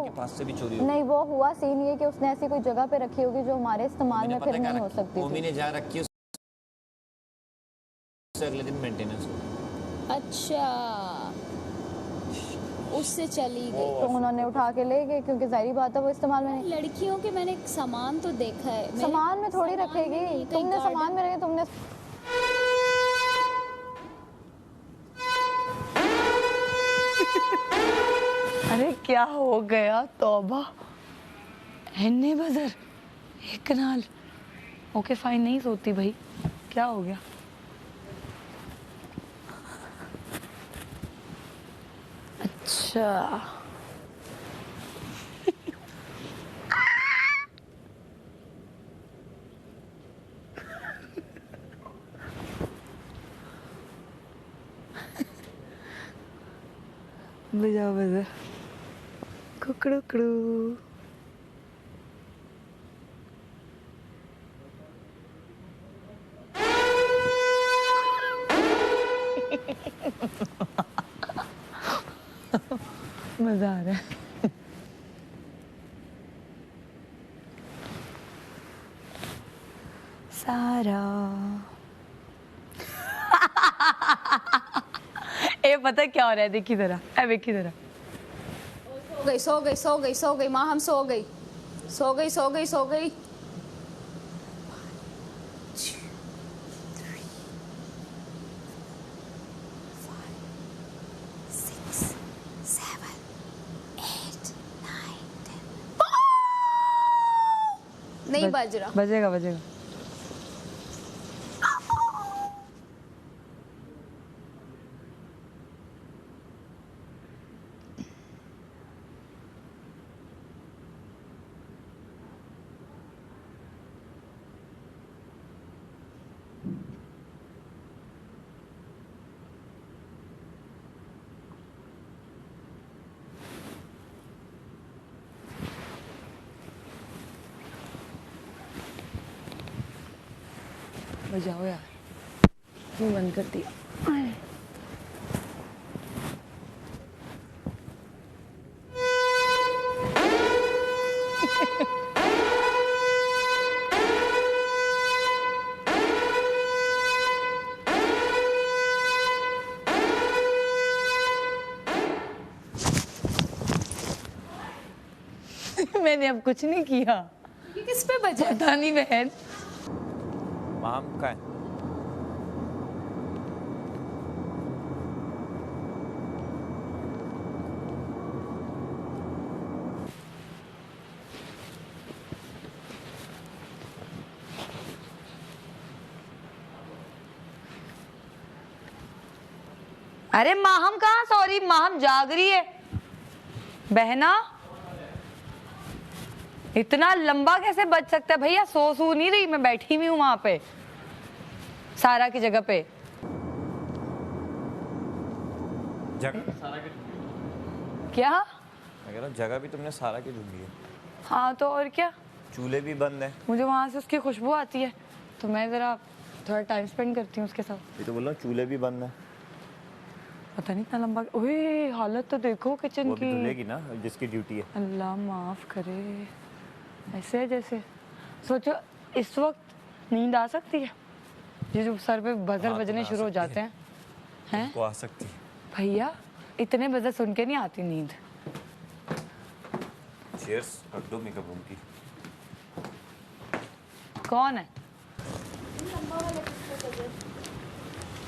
आपके पास से भी चोरी हो। नहीं, वो हुआ सीन ये कि उसने ऐसी कोई जगह पे रखी होगी जो हमारे इस्तेमाल में फिर नहीं हो सकती। मम्मी ने जहाँ रखी है उससे अगले दिन मेंटेनेंस हो। अच्छा, उससे चली गई तो उन्होंने उठा के ले गए क्योंकि जाहिर बात है वो इस्तेमाल में नहीं। लड़कियों के मैंने सामान तो देखा है, सामान में थोड़ी रखेगी, तुमने सामान में रखे तुमने। अरे क्या हो गया, तौबा। एन्ने बजर एक नाल। ओके फाइन, नहीं सोती भाई, क्या हो गया? अच्छा बजाओ बजा कुकड़ू कुकड़ू। मजा आ रहा है। सारा ए पता क्या हो रहा है, देखी जरा, देखी जरा। सो गई माँ, हम सो गई। नहीं बज रहा। बजेगा बजेगा। बजाओ यार, क्यों बंद कर दिया? मैंने अब कुछ नहीं किया। ये किस पे बजा? पता नहीं बहन। माम का है। अरे माहम कहाँ? सॉरी, माहम जाग रही है। बहना इतना लंबा कैसे बच सकता है भैया? सो नहीं रही, मैं बैठी हुई हूँ वहां पे सारा की जगह पे। क्या? मैं कह रहा हूँ जगह भी तुमने सारा की ढूंढ ली है। हाँ तो और क्या, चूल्हे भी बंद है। मुझे वहां से उसकी खुशबू आती है तो मैं जरा थोड़ा टाइम स्पेंड करती हूँ उसके साथ। ये तो बोल रहा हूँ चूल्हे भी बंद है। पता नहीं इतना लंबा। ओए हालत तो देखो किचन वो की। भी धुलेगी ना जिसकी ड्यूटी है। अल्लाह माफ करे। ऐसे है जैसे, सोचो इस वक्त नींद आ सकती है? ये जो सर पे बजर बजने शुरू हो जाते हैं हैं वो आ सकती है भैया, इतने बजर सुन के नहीं आती नींद। चीयर्स रख दो मेकअप रूम की। कौन है?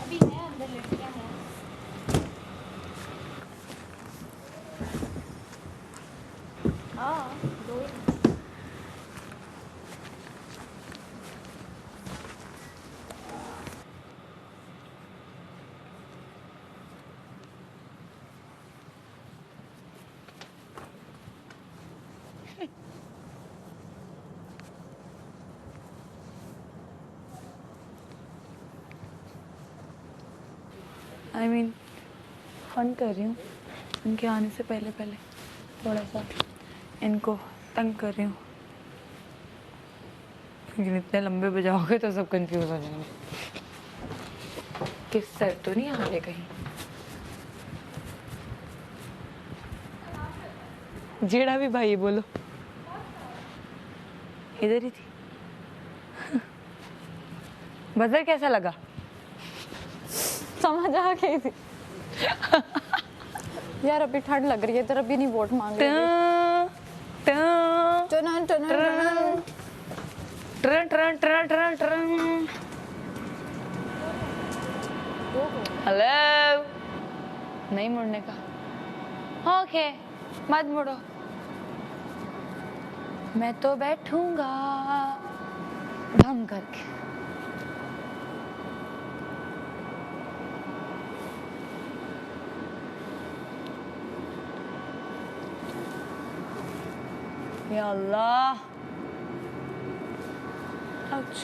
अभी है अंदर लड़कियां हैं। हाँ, दो ही। I mean, फन कर रही हूँ इनके आने से पहले पहले, थोड़ा सा इनको तंग कर रही हूँ। लेकिन इतने लंबे बजाओगे तो सब कंफ्यूज हो जाएंगे। किस सर तो नहीं आ रहे कहीं? जेड़ा भी भाई बोलो, इधर ही थी। बजर कैसा लगा? समझ आ गई थी। यार अभी ठंड लग रही है, तेरा भी नहीं वोट मांग रही। टन टनन टनन टनन। टन टन टन टन टन। हेलो, नहीं मुड़ने का? ओके, मत मुड़ो, मैं तो बैठूंगा भम करके। या अल्लाह, आउच।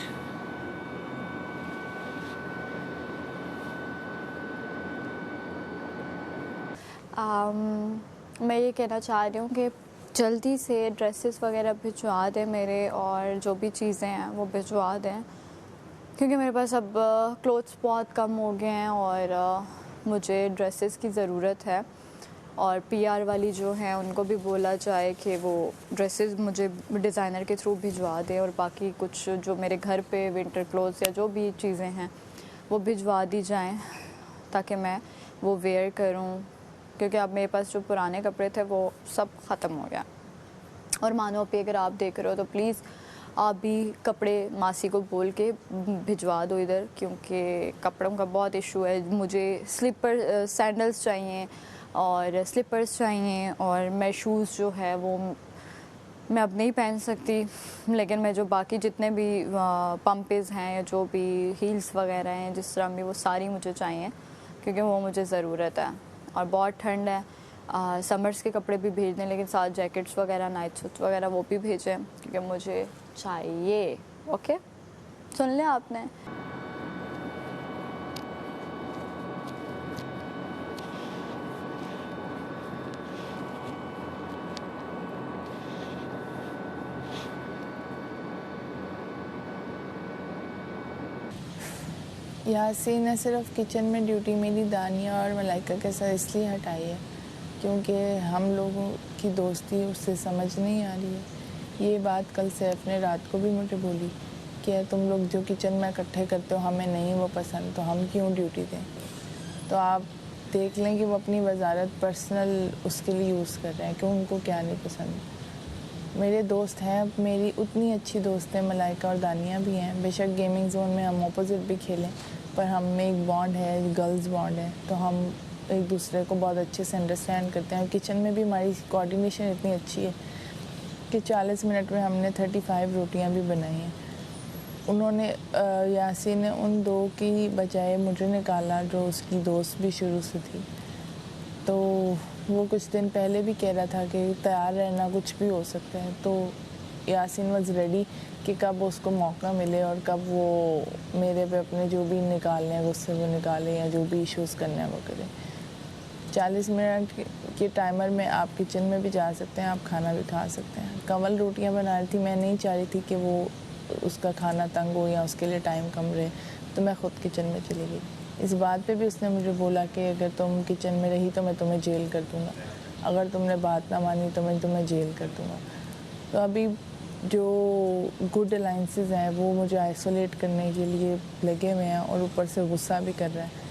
मैं ये कहना चाह रही हूँ कि जल्दी से ड्रेसेस वगैरह भिजवा दें मेरे, और जो भी चीज़ें हैं वो भिजवा दें, क्योंकि मेरे पास अब क्लोथ्स बहुत कम हो गए हैं और मुझे ड्रेसेस की ज़रूरत है। और पीआर वाली जो हैं उनको भी बोला जाए कि वो ड्रेसेस मुझे डिज़ाइनर के थ्रू भिजवा दें, और बाकी कुछ जो मेरे घर पे विंटर क्लोथ्स या जो भी चीज़ें हैं वो भिजवा दी जाएं, ताकि मैं वो वेयर करूं, क्योंकि अब मेरे पास जो पुराने कपड़े थे वो सब ख़त्म हो गया। और मानो पे अगर आप देख रहे हो तो प्लीज़ आप भी कपड़े मासी को बोल के भिजवा दो इधर, क्योंकि कपड़ों का बहुत इशू है। मुझे स्लीपर सैंडल्स चाहिए और स्लीपर्स चाहिए, और मैं शूज़ जो है वो मैं अब नहीं पहन सकती, लेकिन मैं जो बाकी जितने भी पम्पेज़ हैं या जो भी हील्स वगैरह हैं जिस तरह भी, वो सारी मुझे चाहिए, क्योंकि वो मुझे ज़रूरत है। और बहुत ठंड है। समर्स के कपड़े भी भेज दें, लेकिन साथ जैकेट्स वगैरह, नाइट सूट्स वगैरह वो भी भेजें, क्योंकि मुझे चाहिए। ओके, सुन लिया आपने? यासीन ने सिर्फ किचन में ड्यूटी मेरी दानिया और मलाइका के साथ इसलिए हटाई है क्योंकि हम लोगों की दोस्ती उससे समझ नहीं आ रही है। ये बात कल सैफ ने रात को भी मुझे बोली कि तुम लोग जो किचन में इकट्ठे करते हो हमें नहीं वो पसंद, तो हम क्यों ड्यूटी दें। तो आप देख लें कि वो अपनी वजारत पर्सनल उसके लिए यूज़ कर रहे हैं कि उनको क्या नहीं पसंद। मेरे दोस्त हैं, मेरी उतनी अच्छी दोस्त हैं मलाइका और दानिया भी हैं। बेशक गेमिंग जोन में हम अपोजिट भी खेलें, पर हम में एक बॉन्ड है, गर्ल्स बॉन्ड है, तो हम एक दूसरे को बहुत अच्छे से अंडरस्टैंड करते हैं। किचन में भी हमारी कोऑर्डिनेशन इतनी अच्छी है कि 40 मिनट में हमने 35 रोटियां भी बनाई हैं। उन्होंने यासीन ने उन दो की बजाय मुझे निकाला जो उसकी दोस्त भी शुरू से थी। तो वो कुछ दिन पहले भी कह रहा था कि तैयार रहना, कुछ भी हो सकता है। तो यासीन वाज रेडी कि कब उसको मौका मिले और कब वो मेरे पे अपने जो भी निकालने हैं गुस्से वो निकाले या जो भी इश्यूज़ करने हैं वो करें। 40 मिनट के टाइमर में आप किचन में भी जा सकते हैं, आप खाना भी खा सकते हैं। कमल रोटियां बना रही थी, मैं नहीं चाह रही थी कि वो उसका खाना तंग हो या उसके लिए टाइम कम रहे, तो मैं ख़ुद किचन में चली गई। इस बात पे भी उसने मुझे बोला कि अगर तुम किचन में रही तो मैं तुम्हें जेल कर दूँगा, अगर तुमने बात ना मानी तो मैं तुम्हें जेल कर दूँगा। तो अभी जो गुड अलाइंसेस हैं वो मुझे आइसोलेट करने के लिए लगे हुए हैं और ऊपर से गुस्सा भी कर रहा है।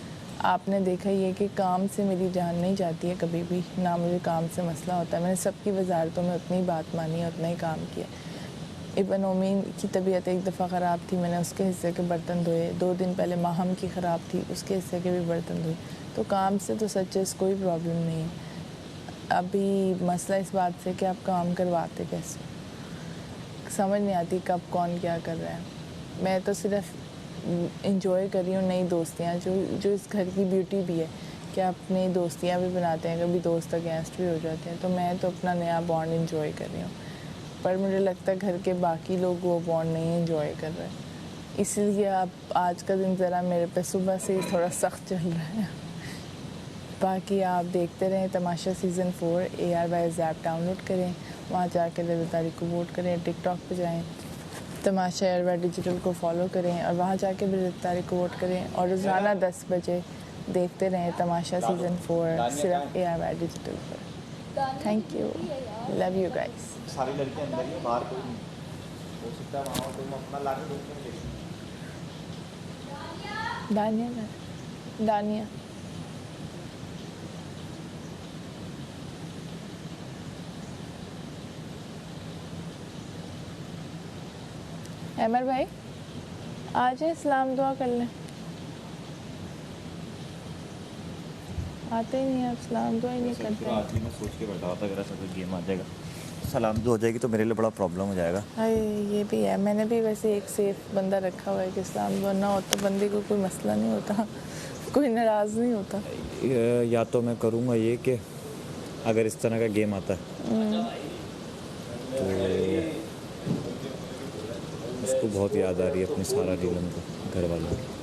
आपने देखा ही है कि काम से मेरी जान नहीं जाती है कभी भी, ना मुझे काम से मसला होता है। मैंने सबकी वजारतों में उतनी बात मानी है, उतना ही काम किया। इब्न ओमीन की तबीयत एक दफ़ा ख़राब थी, मैंने उसके हिस्से के बर्तन धोए। 2 दिन पहले माहम की ख़राब थी, उसके हिस्से के भी बर्तन धोए। तो काम से तो सच्चे कोई प्रॉब्लम नहीं है। अभी मसला इस बात से कि आप काम करवाते कैसे, समझ नहीं आती कब कौन क्या कर रहा है। मैं तो सिर्फ इंजॉय कर रही हूँ नई दोस्तियाँ, जो इस घर की ब्यूटी भी है कि आप नई दोस्तियाँ भी बनाते हैं, कभी दोस्त अगेंस्ट भी हो जाते हैं। तो मैं तो अपना नया बॉन्ड इंजॉय कर रही हूँ, पर मुझे लगता है घर के बाकी लोग वो बॉन्ड नहीं इंजॉय कर रहे हैं। इसलिए अब आज का दिन ज़रा मेरे पे सुबह से ही थोड़ा सख्त चल रहा है। बाकी आप देखते रहें तमाशा सीज़न 4 ARY ऐप डाउनलोड करें, वहाँ जाकर रज़ादारी को वोट करें। टिकटॉक पे जाएं, तमाशा ARY डिजिटल को फॉलो करें और वहाँ जाकर भी रज़ादारी को वोट करें। और रोज़ाना 10 बजे देखते रहें तमाशा सीज़न 4 सिर्फ ARY डिजिटल पर। Thank you, love you guys. सारी लड़कियां अंदर ही हैं, बाहर कोई नहीं हो सकता है, वहाँ तुम अपना ला के दोगे। दानिया का, दानिया अमर भाई आ जाए, सलाम दुआ कर लें। आते ही नहीं आप, सलाम दुआ ही नहीं करते। आज ही मैं सोच के बैठा था अगर ऐसा कोई गेम आ जाएगा सलाम दुआ हो जाएगी तो मेरे लिए बड़ा प्रॉब्लम हो जाएगा। अरे ये भी है, मैंने भी वैसे एक सेफ बंदा रखा हुआ है कि सलाम दुआ ना हो तो बंदे को कोई मसला नहीं होता, कोई नाराज़ नहीं होता। या तो मैं करूँगा ये कि अगर इस तरह का गेम आता है तो उसको बहुत याद आ रही है अपनी सारा नीलम को, घर वालों की।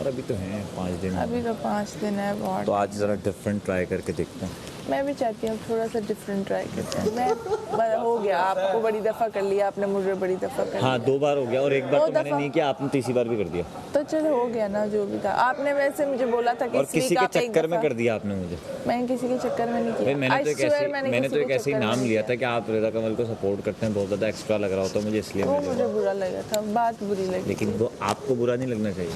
और अभी तो हैं 5 दिन, अभी तो 5 दिन है बहुत। तो आज ज़रा डिफरेंट ट्राई करके देखते हैं। मैं भी चाहती हूँ थोड़ा सा डिफरेंट ट्राई करते हैं। मैं हो गया, आपको बड़ी दफ़ा कर लिया, आपने मुझे बड़ी दफ़ा कर हाँ लिया। 2 बार हो गया और एक बार दो तो मैंने दफ़ा। नहीं किया, आपने तीसरी बार भी कर दिया। तो चलो हो गया ना, जो भी था। आपने वैसे मुझे बोला था कि और इस किसी वीक के आप एक चक्कर में दफ़ा- कर दिया आपने मुझे। मैंने किसी के चक्कर में नहीं भाई किया। मैंने तो I एक swear ऐसे मैंने मैंने किसी तो एक के ऐसे ही चक्कर में नाम नहीं लिया किया। था कि आप रेदा कमल को सपोर्ट करते हैं, बहुत ज़्यादा एक्स्ट्रा लग रहा होता मुझे, इसलिए वो मैंने। मुझे बुरा लगा था, बात बुरी लगी। लेकिन वो आपको बुरा नहीं लगना चाहिए।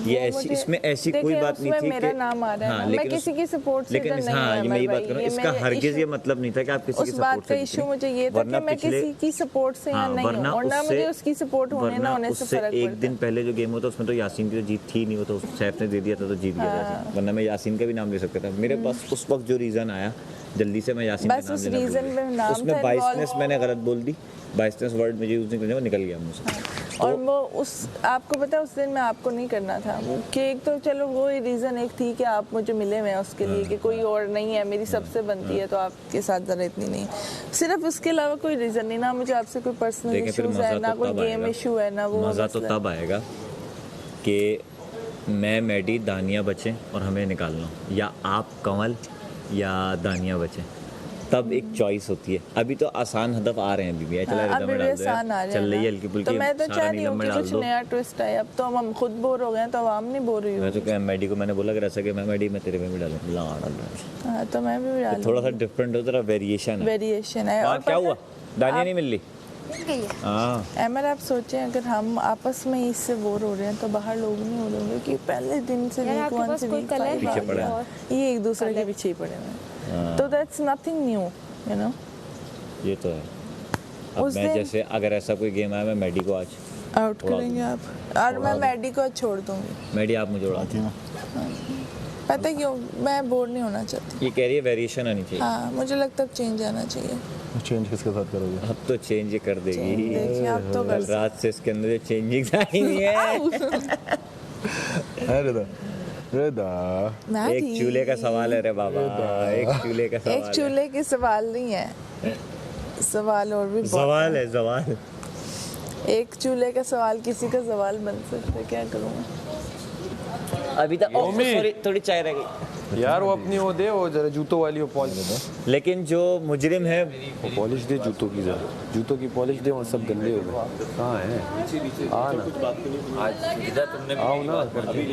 ये ऐसी, मुझे- इसमें ऐसी कोई देखिए, बात नहीं उसमें थी मेरा कि नाम आ रहा है हाँ, ना। मैं लेकिन किसी की सपोर्ट से लेकिन इधर नहीं हाँ, हूँ मैं ये अमर बात भाई। करूँ, ये इसका मेरे हरगिज़ issue- ये मतलब नहीं था कि आप किसी की उस बात सपोर्ट का से इशू जीते। मुझे ये था वरना कि मैं पिछले- किसी की सपोर्ट से हाँ, यहाँ नहीं वरना हूँ, और ना उससे- मुझे उसकी सपोर्ट होने ना वरना होने से उससे फर्क एक पड़ता दिन पहले जो गेम होता उसमें तो यासीन की तो जीत थी नहीं, वो तो सैफ ने दे दिया था तो जीत गया यासीन। वरना मैं यासीन का भी नाम ले सकता था। मेरे पास उस वक्त जो रीज़न आया जल्दी से मैं यासीन का बस नाम उस लेना भूल reason गया। में नाम उसमें था 22नेस involved। मैंने गलत बोल दी, 22नेस वर्ड मुझे यूज़ नहीं करना, वो निकल गया मुझसे। और वो उस आपको पता है उस दिन मैं आपको नहीं करना था कि एक तो चलो वो रीज़न एक थी कि आप मुझे मिले हुए हैं उसके लिए कि कोई और नहीं है, मेरी सबसे बनती है तो आपके साथ ज़रा इतनी नहीं। सिर्फ उसके अलावा कोई रीज़न नहीं, ना मुझे आपसे कोई पर्सनल देखें फिर इश्यूज़ है, मज़ा ना तो कोई तब गेम आएगा। इशू है, ना वो मज़ा तो मसला है। तब आएगा कि मैं मैडी दानिया बचें और हमें निकालना हो, या आप कंवल या दानिया बचें, तब एक चॉइस होती है। अभी तो आसान हदफ आ रहे हैं, अभी चला हाँ, रिदम अभी में भी डाल दो आसान आ यार, रहे चल रही है हैं हल्की ना। फुल्की, तो मैं तो सारा चाह रही नीलम हूँ में कि डाल कुछ दो। नया ट्विस्ट आए। अब तो हम खुद बोर हो गए हैं तो आवाम नहीं बोर हुई मैं होगी। तो क्या मैडी को मैंने बोला अगर ऐसा कि मैं मैडी मैं तेरे में भी डालूँ, लगा डाल रहा हाँ, तो मैं भी डाल थोड़ा सा डिफरेंट हो, जरा वेरिएशन है। वेरिएशन है। वहाँ और क्या पता हुआ, है, दानिया नहीं मिल रही। मिल गई है। हाँ अमर आप सोचें अगर हम आपस में ही इससे बोर हो रहे हैं तो बाहर लोग नहीं हो रहे होंगे कि पहले दिन से यार, वीक आपके 1 पास से कोई वीक कलर 5 पीछे पड़े हैं। और ये एक दूसरे के पीछे ही पड़े हुए हैं। तो that's nothing new, you know. ये तो है। अब उस मैं दिन- जैसे अगर ऐसा कोई गेम आया मैं मैडी को आज आउट करेंगे आप, और मैं मैडी को छोड़ दूंगी। मैडी आप मुझे उड़ाती हो। पता है क्यों, मैं बोर नहीं होना चाहती। ये कह रही है वेरिएशन आनी चाहिए। हाँ, मुझे लगता है चेंज आना चाहिए। चेंज किसके साथ करोगे? अब तो चेंज ये कर देगी। देखिए आप तो कल रात से इसके अंदर चेंजिंग आई नहीं है। है रिदा, रिदा मैं एक थी। चूल्हे का सवाल है रे बाबा, एक चूल्हे का सवाल एक चूल्हे के सवाल नहीं है, सवाल और भी बहुत सवाल है सवाल। एक चूल्हे का सवाल किसी का सवाल बन सकता है, क्या करूँगा। अभी तक सॉरी थोड़ी चाय रह गई। यार वो अपनी वो दे, वो जरा जूतों वाली वो पॉलिश, लेकिन जो मुजरिम है वो पॉलिश दे जूतों की, जरा जूतों की पॉलिश दे, और सब गंदे हो गए। कहाँ है? आ ना, आओ ना करके।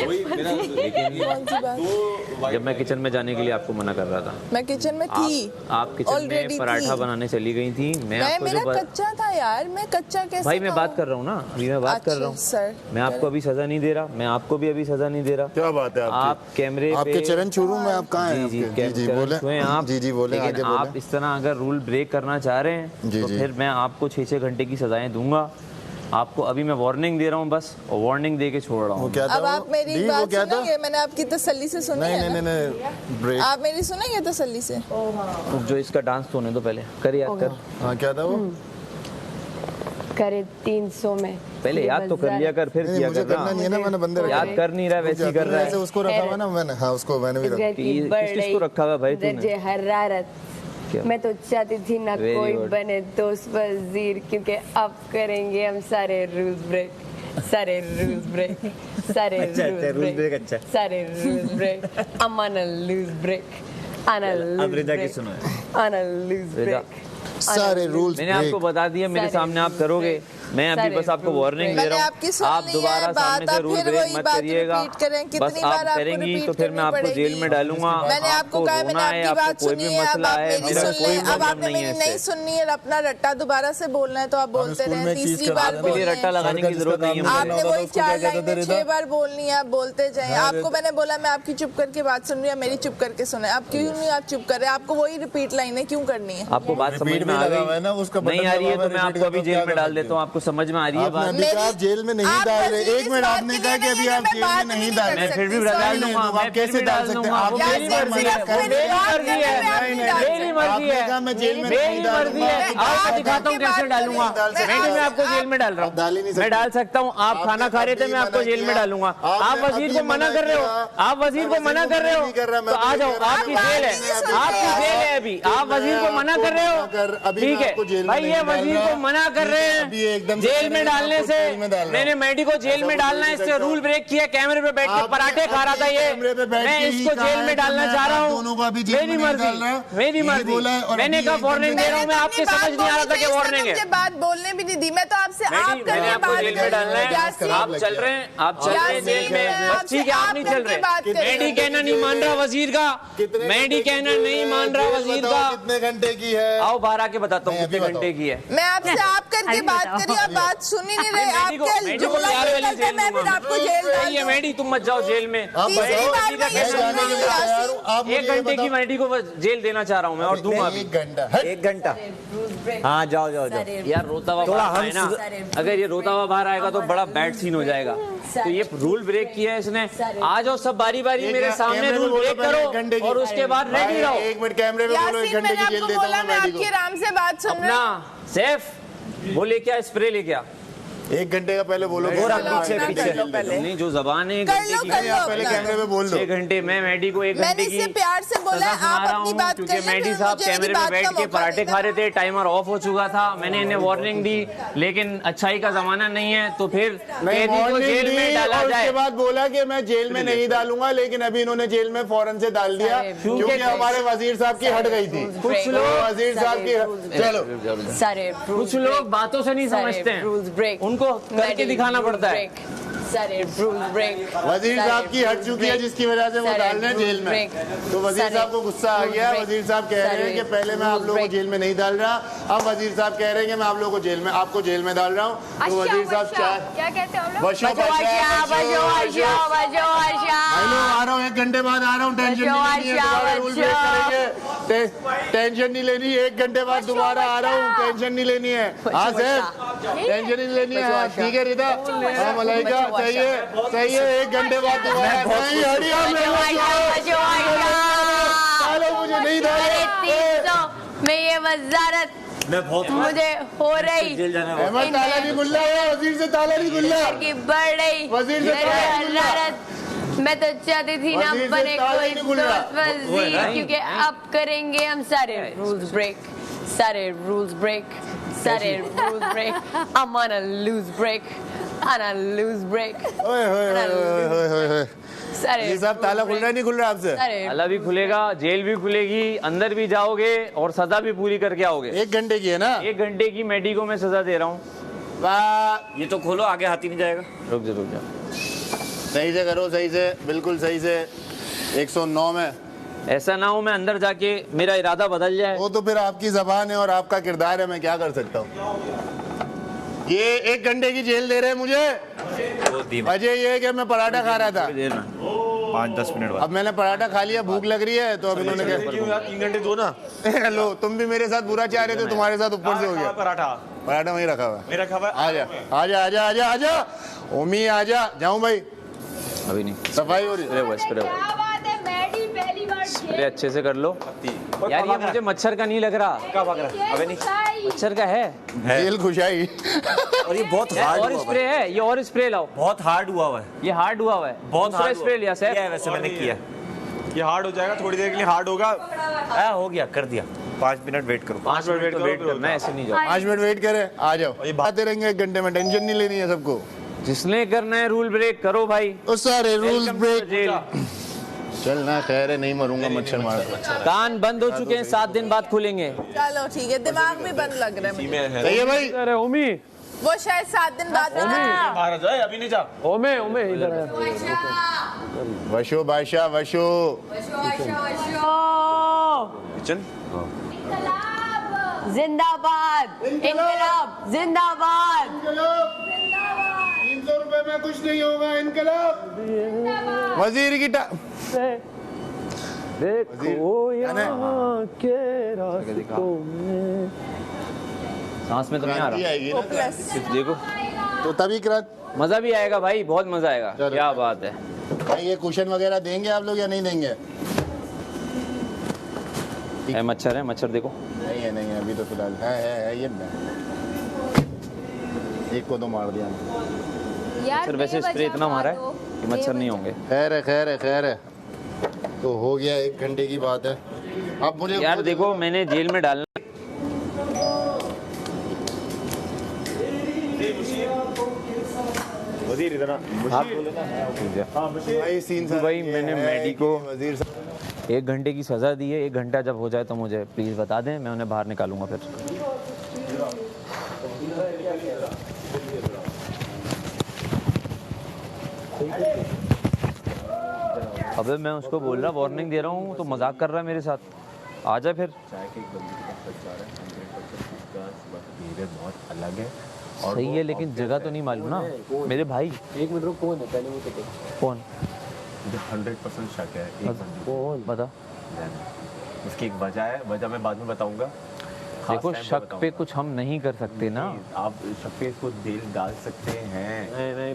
कौन सी बात? जब मैं किचन में जाने के लिए आपको मना कर रहा था, मैं किचन में थी, आप किचन Already में पराठा थी। बनाने चली गई थी। मैं मैं आपको मेरा जो कच्चा था यार, मैं कच्चा कैसे भाई मैं खाऊं? बात कर रहा हूँ ना, अभी मैं बात कर रहा हूँ। सर मैं आपको अभी सजा नहीं दे रहा, मैं आपको भी अभी सजा नहीं दे रहा। क्या बात है आपकी? आप कैमरे आपके पे चरण छूरूं मैं, आप कहाँ हैं? जी जी आपके? जी जी बोले, छुए आप, जी जी बोले, लेकिन आगे बोले। आप इस तरह अगर रूल ब्रेक करना चाह रहे हैं जी, तो जी। फिर मैं आपको 6-6 घंटे की सजाएं दूंगा। आपको अभी मैं वार्निंग दे रहा हूँ बस, और वार्निंग दे के छोड़ रहा वो हूँ। क्या था? अब आप मेरी दी, वो बात क्या था? सुनेंगे, मैंने आपकी तसल्ली से सुनी नहीं है नहीं ना? नहीं ब्रेक। आप मेरी सुनेंगे तसल्ली से? जो इसका डांस तो होने दो पहले, कर याद कर, हाँ क्या था वो? करे 300 में पहले याद तो कर लिया कर, फिर नहीं किया मुझे कर करना नहीं है ना, मैंने बंदे रखे याद कर नहीं रहा, वैसे ही कर रहा ऐसे है। उसको रखा हुआ ना मैंने, हाँ उसको मैंने भी रखा। किसको रखा हुआ भाई तूने? दर्जे हरारत। क्या? मैं तो चाहती थी ना Very कोई good. बने दोस्त वजीर, क्योंकि अब करेंगे हम सारे रूल्स ब्रेक, सारे रूल्स ब्रेक, सारे अच्छा, रूल्स rules break, अच्छा। सारे rules break. I'm on a loose break, on a अब loose रिदा की break, सुनो है। on a loose Rida. break। सारे रूल्स मैंने आपको बता दिया, मेरे सारे सामने आप करोगे, मैं अभी बस आपको वार्निंग दे मैंने रहा आपकी हूँ, सुन आप ली दोबारा है सामने बात, से आप रूल फिर ब्रेक वही मत बात करिएगा। रिपीट करें, बस कितनी आप बार आपको करेंगी तो रिपीट फिर मैं करनी आपको जेल में पड़ेगी? डालूंगा। मैंने आपको कहा, मैंने रोना है, आपकी बात आपको कोई सुनी भी है, अब मसला आप है, मेरी मेरा सुन कोई लें। अब प्रॉब्लम आपने नहीं मेरी है नहीं इससे। सुननी है, अपना रट्टा दोबारा से बोलना है तो आप बोलते स्कूल में रहे, एक चीज तीसरी करते बार थे, आपके लिए बोलना रट्टा है। लगाने की जरूरत नहीं है मुझे। आपने वही उसको 4 क्या कहते थे लाइनें रिदा? 6 बार बोलनी है, आप बोलते जाएं। आपको मैंने बोला मैं आपकी चुप करके बात सुन रही हूँ, मेरी चुप करके सुने। आप क्यों नहीं आप चुप कर रहे? आपको वही रिपीट लाइनें क्यों करनी है? आपको बात समझ रिपीट में भी आ लगा हुआ है ना, गई? उसका नहीं बटन आ रही है दबा तो हुआ मैं है, आपको रिपीट अभी का तो जेल क्या में कर डाल सकते देता हूँ। आपको समझ में आ रही है आपने बात? अभी कहा आप जेल में नहीं आप डाल रहे, वजीर एक मिनट इस बात आपने के कहा लिए कि अभी नहीं है आप कि जेल मैं में बात नहीं नहीं डाल कर रहे। मैं फिर भी सकती, डाल sorry। दूंगा, आप मैं फिर कैसे भी डाल डाल सकते दूंगा। हैं? आप वो कैसे मेरी डाल मर्जी सकते है, हैं? वो मेरी मर्जी है, नहीं डाल मेरी मर्जी आपने है, कहा मैं जेल में मेरी नहीं डाल मर्जी है। दूंगा। आओ मैं दिखाता हूँ कैसे डालूंगा। नहीं मैं आपको जेल में डाल रहा आप डाल ही नहीं हूँ, मैं सकते। डाल सकता हूँ। आप खाना खा रहे थे, मैं आपको जेल में डालूंगा। आप वजीर को मना कर रहे हो, आप वजीर को मना कर रहे हो तो आ जाओ, आपकी जेल है, आपकी जेल है अभी। आप वजीर को मना कर रहे हो, ठीक है भाई। ये वजीर को मना कर रहे हैं जेल में डालने से। मैंने मैडी को जेल में डालना है, इससे रूल ब्रेक किया। कैमरे पे बैठ के पराठे खा रहा था ये, मैं इसको जेल में डालना चाह रहा हूँ। मेरी मर्जी, मेरी मर्जी। मैंने कहा वार्निंग दे रहा हूँ मैं, आपके समझ नहीं आ रहा था कि वार्निंग है। मुझे बात बोलने भी नहीं दी, मैं तो आपसे आप मैंने करके आपको बात जेल कर में डालना रही हूँ। है, यासीन, आप चल रहे हैं, आप चल रहे हैं जेल में, बस ठीक है। आप नहीं चल रहे, मैडी कहना नहीं मान रहा वजीर का, मैडी कहना नहीं मान रहा वजीर का। कितने घंटे की है? आओ बाहर आके बताता हूँ कितने घंटे की है। मैं आपसे आप करके बात करी, आप बात सुन ही नहीं रहे। मैडी को जुमला प्यार वाली निकलता है, जेल मैं फिर आपको जेल डाल दूंगा। दूँ। मैडी तुम मत जाओ जेल में। तीसरी बार मैं ये सुन रही हूँ, यासीन। 1 घंटे की मैडी को जेल देना चाह रहा हूँ मैं, और दूंगा अभी। 1 घंटा। हाँ जाओ जाओ जाओ। यार रोता हुआ बाहर आए ना, अगर ये रोता हुआ बाहर आएगा तो बड़ा बैड सीन हो जाएगा। तो ये रूल ब्रेक किया है इसने। आ जाओ सब बारी बारी मेरे सामने रूल ब्रेक करो और उसके बाद रेडी रहो। 1 मिनट कैमरे में बोलो, 1 यासीन, घंटे मैंने की जेल आपको देता बोला हूँ मैं मैडी आपकी को। आराम से बात सुन रही अपना हूँ। सेफ वो लेके आ, स्प्रे लेके आ। 1 घंटे का पहले बोलो। वो रख पीछे अपना पीछे। कर लो पहले। नहीं जो जबान है 1 कर घंटे लो, की, कर लो आप पहले अपना। कैमरे में बोल दो। 6 घंटे मैं मैडी को 1 मैंने घंटे की इससे प्यार से बोला सजा है, सुना आप रहा अपनी हूँ, बात क्योंकि कर लें, मैडी फिर साहब मुझे मेरी कैमरे में बात बैठ का के मौका पराठे देना। खा रहे थे, टाइमर ऑफ हो चुका था। मैंने इन्हें वार्निंग दी, लेकिन अच्छाई का जमाना नहीं है तो फिर कैदी को जेल में डाला और जाए। उसके बाद बोला कि मैं जेल में नहीं डालूंगा, लेकिन अभी इन्होंने जेल में फौरन से डाल दिया क्योंकि हमारे वजीर साहब की हट गई थी। कुछ लोग वजीर साहब की चलो सारे कुछ लोग बातों से नहीं समझते हैं, उनको करके दिखाना पड़ता है। सारे रूल्स ब्रेक। वजीर साहब की हट चुकी है जिसकी वजह से वो डाल रहे हैं जेल में। तो वजीर साहब को गुस्सा आ गया। वजीर साहब कह रहे हैं कि पहले मैं आप लोगों को जेल में नहीं डाल रहा, अब वजीर साहब कह रहे हैं कि मैं आप लोगों को जेल में आपको जेल में डाल रहा हूँ। तो वजीर साहब क्या कहते हैं हम लोग? बशो आ रहा हूँ, 1 घंटे बाद आ रहा हूँ, टेंशन नहीं लेनी है, दोबारा रूल ब्रेक करेंगे, टेंशन नहीं लेनी, 1 घंटे बाद दोबारा आ रहा हूँ, टेंशन नहीं लेनी है। हाँ सर टेंशन नहीं लेनी है, ठीक है रिदा। हाँ मलाइका सही है, सही है, 1 घंटे बाद दोबारा नहीं हरिया मुझे नहीं मैं ये वजारत मैं बहुत मुझे हो रही जेल जाना है। अहमद ताला नहीं खुल रहा है, वजीर से ताला नहीं खुल रहा। की बढ़ रही वजीर से ताला नहीं खुल रहा। वजारत। मैं तो चाहती थी ना वजीर से बने ताला कोई नहीं खुल रहा। दोस्त वजीर, क्योंकि अब करेंगे हम सारे रूल्स ब्रेक, सारे रूल्स ब्रेक, सारे rules break. I'm on a lose break, on a lose break. ओए होए होए होए होए होए। सारे ये साहब ताला खुल रहा है नहीं खुल रहा आपसे? सारे ताला भी खुलेगा, जेल भी खुलेगी, अंदर भी जाओगे और सजा भी पूरी करके आओगे। 1 घंटे की है ना? 1 घंटे की मैडी को मैं सजा दे रहा हूँ। वाह ये तो खोलो, आगे हाथी नहीं जाएगा। रुक जा रुक जा। सही से करो, सही से, बिल्कुल सही से। 109 में ऐसा ना हो मैं अंदर जाके मेरा इरादा बदल जाए। वो तो फिर आपकी जबान है और आपका किरदार है, मैं क्या कर सकता हूँ। ये 1 घंटे की जेल दे रहे हैं मुझे। वजह ये है कि मैं पराठा खा रहा था। 5-10 मिनट बाद अब मैंने पराठा खा लिया, भूख लग रही है, तो अब इन्होंने क्या 3 घंटे दो ना। हेलो, तुम भी मेरे साथ बुरा चाह रहे थे, तुम्हारे साथ ऊपर से हो गया। पराठा पराठा वहीं रखा हुआ है। मेरा खावा आजा आजा आजा आजा आजा ओमी आजा। जाऊं भाई, अभी नहीं, सफाई हो रही है। स्प्रे हुआ, स्प्रे हुआ। क्या बात है, मैडी पहली बार स्प्रे अच्छे से कर लो यार। ये मुझे मच्छर का नहीं लग रहा। क्या भाग रहा है? अबे नहीं, मच्छर का है जेल खुशाई। और ये बहुत हार्ड और हुआ स्प्रे है, ये और स्प्रे लाओ। बहुत हार्ड हुआ है, ये हार्ड हुआ हुआ है, बहुत दूसरा हार्ड स्प्रे लिया किया है, सर। वैसे मैंने किया। ये हार्ड हो जाएगा, थोड़ी देर के लिए हार्ड होगा। हो गया, कर दिया। 5 मिनट वेट करो। 5 मिनट तो वेट करना है, ऐसे नहीं जाओ। 5 मिनट वेट करे, आ जाओ। ये बातें रहेंगे 1 घंटे में, टेंशन नहीं लेनी है सबको। जिसने करना है रूल ब्रेक करो भाई। ओ सारे रूल्स ब्रेक। जेल चल ना, खैर है, नहीं मरूंगा मच्छर मार। कान बंद हो चुके हैं, 7 दिन बाद खुलेंगे। चलो ठीक है, दिमाग भी बंद लग रहा है मुझे। सही है भाई। अरे ओमी वो शायद 7 दिन बाद बाहर आ जाए, अभी नहीं जा। ओमे इधर आया। वशो बादशाह वशो। किचन जिंदाबाद इनकलाब जिंदाबाद। 300 रुपए में कुछ नहीं होगा इनकलाब। वजीर की देखो यहाँ के रास्तों में सांस में तो नहीं आ रहा। आएगी ना देखो तो तभी करा। मजा भी आएगा भाई, बहुत मजा आएगा। क्या बात है भाई ये कुशन वगैरह देंगे आप लोग या नहीं देंगे? है मच्छर, है मच्छर देखो। नहीं है अभी तो फिलहाल है ये एक को तो मार दिया मच्छर। वैसे स्प्रे इतना मारा है कि मच्छर नहीं होंगे। खैर है तो हो गया 1 घंटे की बात है। अब मुझे यार देखो मैंने जेल में डालना। वजीर इधर आ। भाई सीन तो भाई मैंने मैडी को वजीर 1 घंटे की सजा दी है। 1 घंटा जब हो जाए तो मुझे प्लीज बता दें, मैं उन्हें बाहर निकालूंगा फिर। अबे मैं उसको बोल रहा, वार्निंग दे रहा हूँ तो मजाक कर रहा है मेरे साथ। आ जाए फिर। बहुत अलग है सही है लेकिन जगह तो नहीं मालूम ना मेरे भाई। 1 मिनट रुक, कौन है पहले वो तो कौन? मुझे 100% शक है। कौन बता। उसकी एक वजह है, वजह मैं बाद में बताऊंगा। देखो शक पे कुछ हम नहीं कर सकते ना। आप शक पे इसको दिल डाल सकते हैं।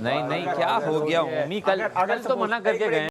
नहीं क्या हो गया? कल तो मना करके गए।